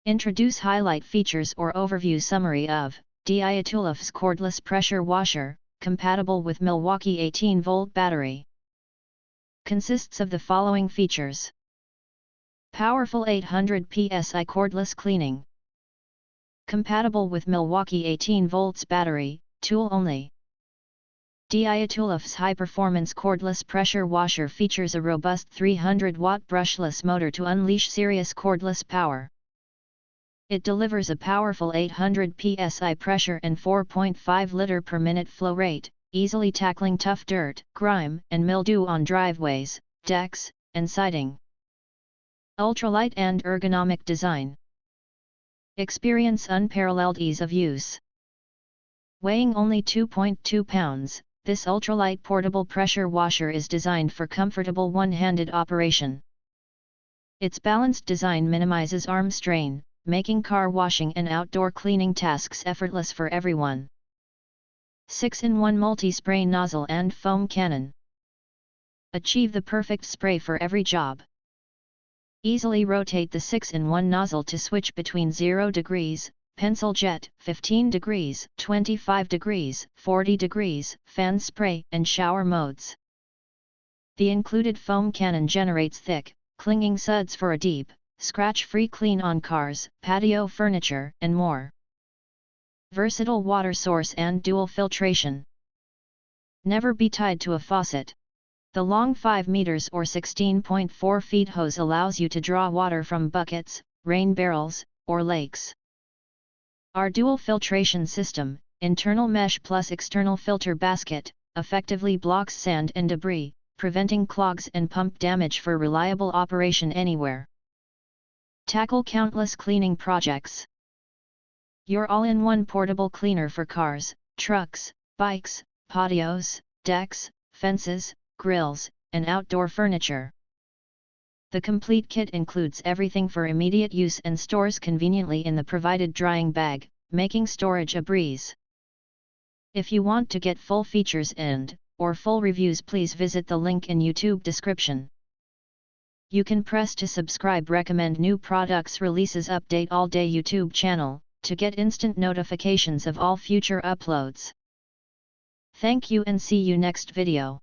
Introduce highlight features or overview summary of DIYtoolifz Cordless Pressure Washer, compatible with Milwaukee 18-volt battery. Consists of the following features. Powerful 800 psi cordless cleaning. Compatible with Milwaukee 18 volts battery, tool only. DIYtoolifz high-performance cordless pressure washer features a robust 300-watt brushless motor to unleash serious cordless power. It delivers a powerful 800 psi pressure and 4.5 liter per minute flow rate, easily tackling tough dirt, grime, and mildew on driveways, decks, and siding. Ultralight and ergonomic design. Experience unparalleled ease of use. Weighing only 2.2 pounds, this ultralight portable pressure washer is designed for comfortable one-handed operation. Its balanced design minimizes arm strain, making car washing and outdoor cleaning tasks effortless for everyone. 6-in-1 multi-spray nozzle and foam cannon. Achieve the perfect spray for every job. Easily rotate the 6-in-1 nozzle to switch between 0 degrees, pencil jet, 15 degrees, 25 degrees, 40 degrees, fan spray, and shower modes. The included foam cannon generates thick, clinging suds for a deep, scratch-free clean on cars, patio furniture, and more. Versatile water source and dual filtration. Never be tied to a faucet. The long 5 meters or 16.4 feet hose allows you to draw water from buckets, rain barrels, or lakes. Our dual filtration system, internal mesh plus external filter basket, effectively blocks sand and debris, preventing clogs and pump damage for reliable operation anywhere. Tackle countless cleaning projects. Your all-in-one portable cleaner for cars, trucks, bikes, patios, decks, fences, grills, and outdoor furniture. The complete kit includes everything for immediate use and stores conveniently in the provided drying bag, making storage a breeze. If you want to get full features or full reviews, please visit the link in YouTube description. You can press to subscribe, recommend new products releases, update all day YouTube channel, to get instant notifications of all future uploads. Thank you and see you next video.